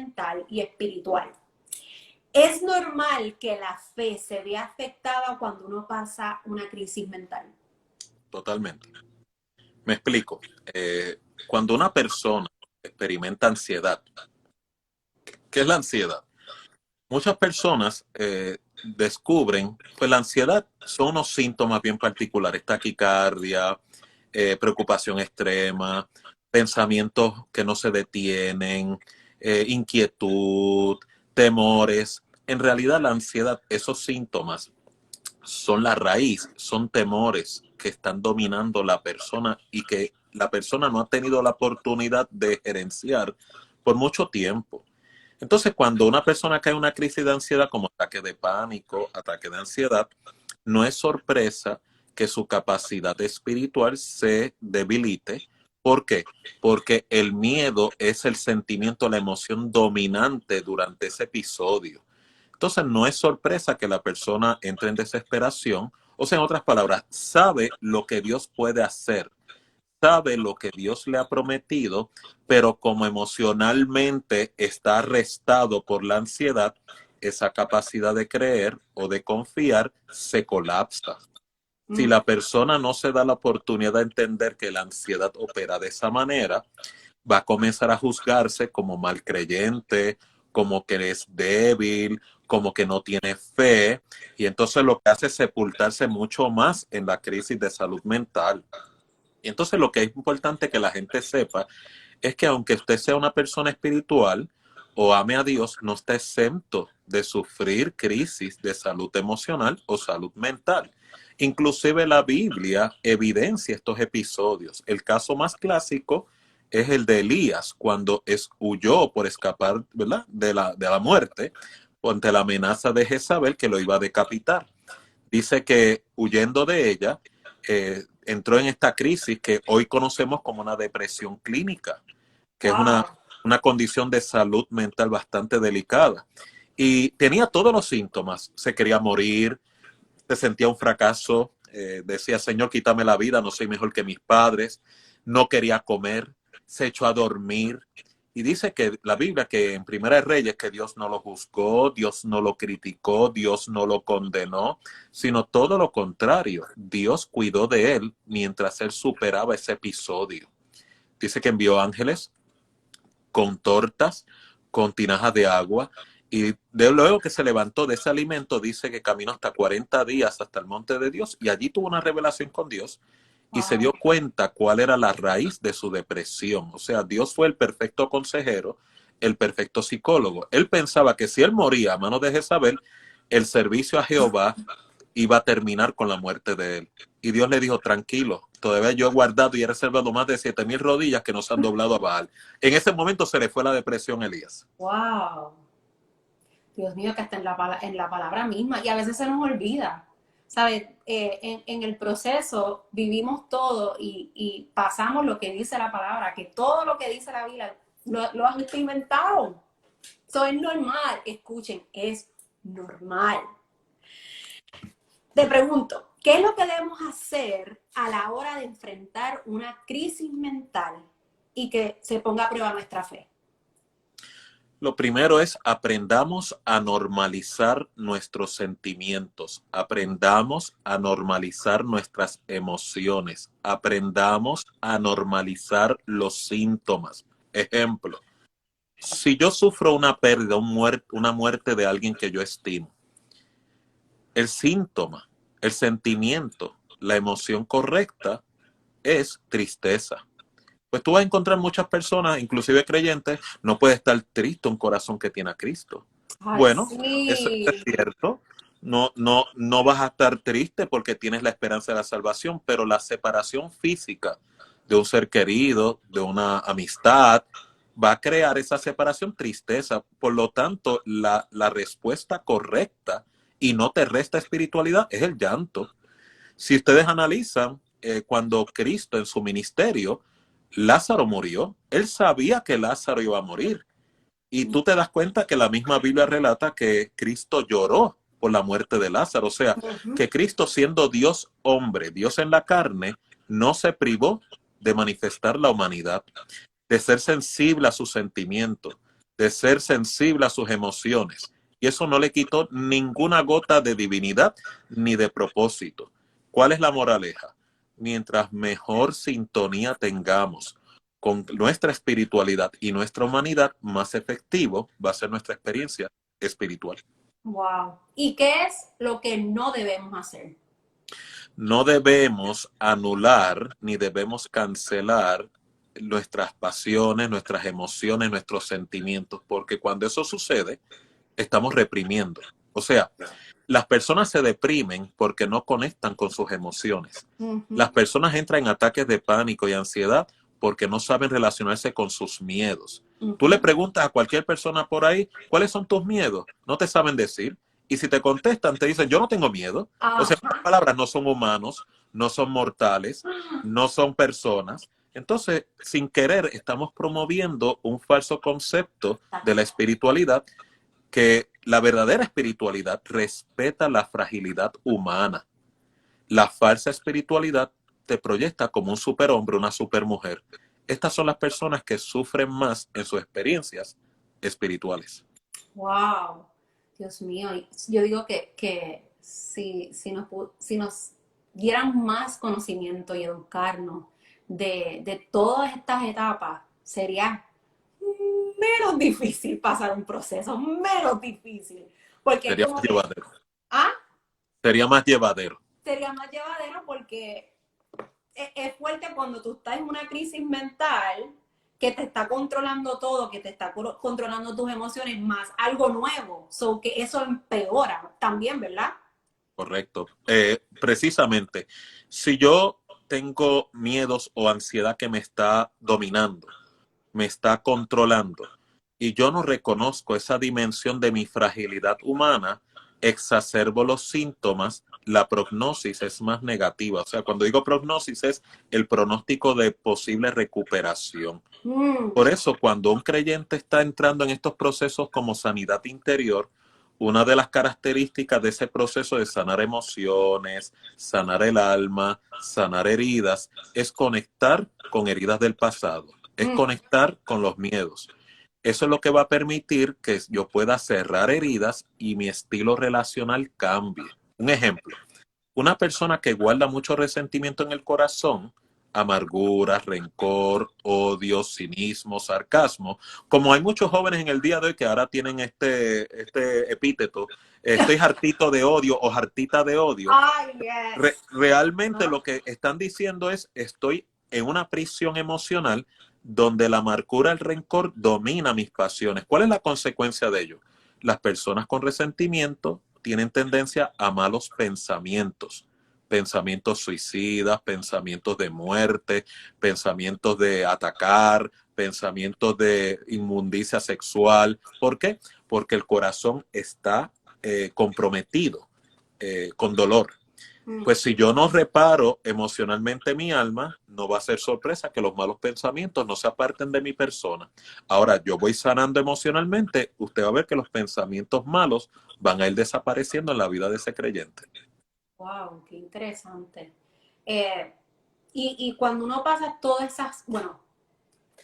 mental y espiritual. ¿Es normal que la fe se vea afectada cuando uno pasa una crisis mental? Totalmente. Me explico. Cuando una persona experimenta ansiedad, ¿qué es la ansiedad? Muchas personas descubren, pues la ansiedad son unos síntomas bien particulares, taquicardia, preocupación extrema, pensamientos que no se detienen, inquietud, temores. En realidad la ansiedad, esos síntomas son la raíz, son temores que están dominando la persona y que la persona no ha tenido la oportunidad de gerenciar por mucho tiempo. Entonces, cuando una persona cae en una crisis de ansiedad, como ataque de pánico, ataque de ansiedad, no es sorpresa que su capacidad espiritual se debilite. ¿Por qué? Porque el miedo es el sentimiento, la emoción dominante durante ese episodio. Entonces, no es sorpresa que la persona entre en desesperación. O sea, en otras palabras, sabe lo que Dios puede hacer, sabe lo que Dios le ha prometido, pero como emocionalmente está arrestado por la ansiedad, esa capacidad de creer o de confiar se colapsa. Si la persona no se da la oportunidad de entender que la ansiedad opera de esa manera, va a comenzar a juzgarse como mal creyente, como que es débil, como que no tiene fe, y entonces lo que hace es sepultarse mucho más en la crisis de salud mental. Y entonces lo que es importante que la gente sepa es que aunque usted sea una persona espiritual o ame a Dios, no está exento de sufrir crisis de salud emocional o salud mental. Inclusive la Biblia evidencia estos episodios. El caso más clásico es el de Elías, cuando huyó por escapar, ¿verdad?, de la muerte ante la amenaza de Jezabel que lo iba a decapitar. Dice que huyendo de ella, entró en esta crisis que hoy conocemos como una depresión clínica, que es Wow. una condición de salud mental bastante delicada. Y tenía todos los síntomas. Se quería morir, se sentía un fracaso, decía, Señor, quítame la vida, no soy mejor que mis padres. No quería comer, se echó a dormir. Y dice que la Biblia, que en Primera de Reyes, que Dios no lo juzgó, Dios no lo criticó, Dios no lo condenó, sino todo lo contrario. Dios cuidó de él mientras él superaba ese episodio. Dice que envió ángeles con tortas, con tinajas de agua, y de luego que se levantó de ese alimento, dice que caminó hasta 40 días hasta el monte de Dios, y allí tuvo una revelación con Dios, y se dio cuenta cuál era la raíz de su depresión. O sea, Dios fue el perfecto consejero, el perfecto psicólogo. Él pensaba que si él moría a manos de Jezabel, el servicio a Jehová iba a terminar con la muerte de él. Y Dios le dijo, tranquilo, todavía yo he guardado y he reservado más de 7,000 rodillas que no se han doblado a Baal. En ese momento se le fue la depresión a Elías. Wow. Dios mío, que hasta en la palabra misma. Y a veces se nos olvida. ¿Sabes? En el proceso vivimos todo y pasamos lo que dice la palabra, que todo lo que dice la Biblia lo han experimentado. Eso es normal. Escuchen, es normal. Te pregunto, ¿qué es lo que debemos hacer a la hora de enfrentar una crisis mental y que se ponga a prueba nuestra fe? Lo primero es aprendamos a normalizar nuestros sentimientos, aprendamos a normalizar nuestras emociones, aprendamos a normalizar los síntomas. Ejemplo, si yo sufro una pérdida, una muerte de alguien que yo estimo, el síntoma, el sentimiento, la emoción correcta es tristeza. Pues tú vas a encontrar muchas personas, inclusive creyentes, no puede estar triste un corazón que tiene a Cristo. Ay, Bueno, eso sí. es cierto. No vas a estar triste porque tienes la esperanza de la salvación, pero la separación física de un ser querido, de una amistad, va a crear esa separación, tristeza. Por lo tanto, la respuesta correcta y no te resta espiritualidad es el llanto. Si ustedes analizan, cuando Cristo en su ministerio, Lázaro murió, él sabía que Lázaro iba a morir. Y tú te das cuenta que la misma Biblia relata que Cristo lloró por la muerte de Lázaro. O sea, que Cristo siendo Dios hombre, Dios en la carne, no se privó de manifestar la humanidad, de ser sensible a sus sentimientos. de ser sensible a sus emociones. Y eso no le quitó ninguna gota de divinidad ni de propósito. ¿Cuál es la moraleja? Mientras mejor sintonía tengamos con nuestra espiritualidad y nuestra humanidad, más efectivo va a ser nuestra experiencia espiritual. Wow. ¿Y qué es lo que no debemos hacer? No debemos anular ni debemos cancelar nuestras pasiones, nuestras emociones, nuestros sentimientos, porque cuando eso sucede, estamos reprimiendo. O sea, las personas se deprimen porque no conectan con sus emociones. Las personas entran en ataques de pánico y ansiedad porque no saben relacionarse con sus miedos. Tú le preguntas a cualquier persona por ahí, ¿cuáles son tus miedos? No te saben decir. Y si te contestan, te dicen, yo no tengo miedo. O sea, las palabras no son humanos, no son mortales, no son personas. Entonces, sin querer, estamos promoviendo un falso concepto de la espiritualidad, que la verdadera espiritualidad respeta la fragilidad humana. La falsa espiritualidad te proyecta como un superhombre, una supermujer. Estas son las personas que sufren más en sus experiencias espirituales. Wow, Dios mío. Yo digo que si nos dieran más conocimiento y educarnos de todas estas etapas, sería menos difícil pasar un proceso, menos difícil. Porque es Sería como más que, llevadero. ah, Sería más llevadero. sería más llevadero porque es fuerte cuando tú estás en una crisis mental que te está controlando todo, que te está controlando tus emociones, más algo nuevo. So que eso empeora también, ¿verdad? Correcto. Precisamente, si yo tengo miedos o ansiedad que me está dominando, me está controlando, y yo no reconozco esa dimensión de mi fragilidad humana, exacerbo los síntomas, la prognosis es más negativa. O sea, cuando digo prognosis es el pronóstico de posible recuperación. Por eso, cuando un creyente está entrando en estos procesos como sanidad interior, una de las características de ese proceso de sanar emociones, sanar el alma, sanar heridas, es conectar con heridas del pasado, es conectar con los miedos. Eso es lo que va a permitir que yo pueda cerrar heridas y mi estilo relacional cambie. Un ejemplo, una persona que guarda mucho resentimiento en el corazón, amargura, rencor, odio, cinismo, sarcasmo, como hay muchos jóvenes en el día de hoy que ahora tienen este epíteto, estoy hartito de odio o hartita de odio. Ay, yes. Realmente lo que están diciendo es, estoy en una prisión emocional donde la amargura, el rencor domina mis pasiones. ¿Cuál es la consecuencia de ello? Las personas con resentimiento tienen tendencia a malos pensamientos, pensamientos suicidas, pensamientos de muerte, pensamientos de atacar, pensamientos de inmundicia sexual. ¿Por qué? Porque el corazón está comprometido, con dolor. Pues si yo no reparo emocionalmente mi alma, no va a ser sorpresa que los malos pensamientos no se aparten de mi persona. Ahora, yo voy sanando emocionalmente, usted va a ver que los pensamientos malos van a ir desapareciendo en la vida de ese creyente. Wow, qué interesante. Eh, y cuando uno pasa todas esas, bueno,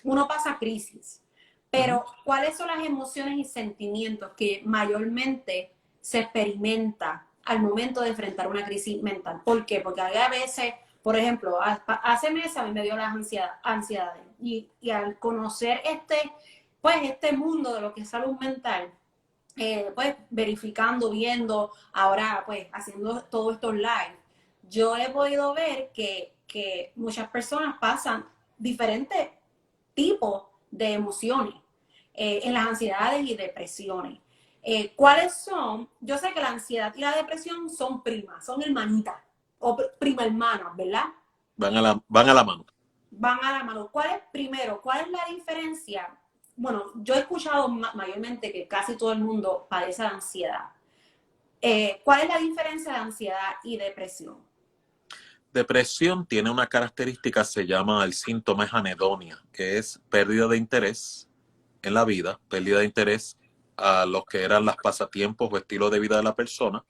uno pasa crisis, pero ¿cuáles son las emociones y sentimientos que mayormente se experimenta al momento de enfrentar una crisis mental? ¿Por qué? Porque hay a veces, por ejemplo, hace meses a mí me dio las ansiedades y al conocer pues este mundo de lo que es salud mental, pues verificando, viendo, ahora pues haciendo todos estos live, yo he podido ver que muchas personas pasan diferentes tipos de emociones en las ansiedades y depresiones. ¿Cuáles son? Yo sé que la ansiedad y la depresión son primas, son hermanitas o prima hermanas, ¿verdad? Van a la mano. Van a la mano. ¿Cuál es primero? ¿Cuál es la diferencia? Bueno, yo he escuchado mayormente que casi todo el mundo padece de ansiedad. ¿Cuál es la diferencia de ansiedad y depresión? Depresión tiene una característica, se llama el síntoma es anedonia, que es pérdida de interés en la vida, pérdida de interés a lo que eran los pasatiempos o estilo de vida de la persona,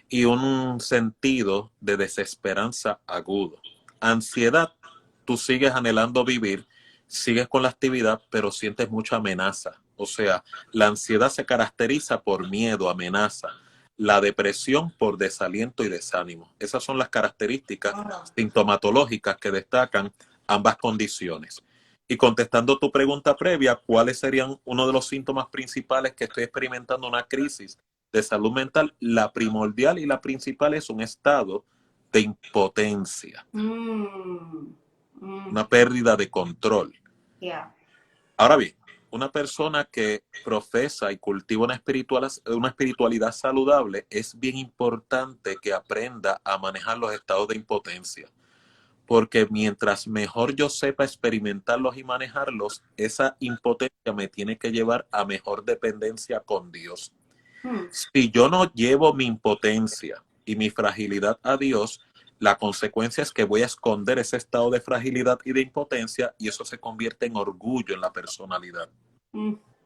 y un sentido de desesperanza agudo. Ansiedad, tú sigues anhelando vivir, sigues con la actividad, pero sientes mucha amenaza. O sea, la ansiedad se caracteriza por miedo, amenaza. La depresión por desaliento y desánimo. Esas son las características sintomatológicas que destacan ambas condiciones. Y contestando tu pregunta previa, ¿cuáles serían uno de los síntomas principales que estoy experimentando una crisis de salud mental? La primordial y la principal es un estado de impotencia, una pérdida de control. Yeah. Ahora bien, una persona que profesa y cultiva una espiritualidad saludable, es bien importante que aprenda a manejar los estados de impotencia. Porque mientras mejor yo sepa experimentarlos y manejarlos, esa impotencia me tiene que llevar a mejor dependencia con Dios. Si yo no llevo mi impotencia y mi fragilidad a Dios, la consecuencia es que voy a esconder ese estado de fragilidad y de impotencia, y eso se convierte en orgullo en la personalidad.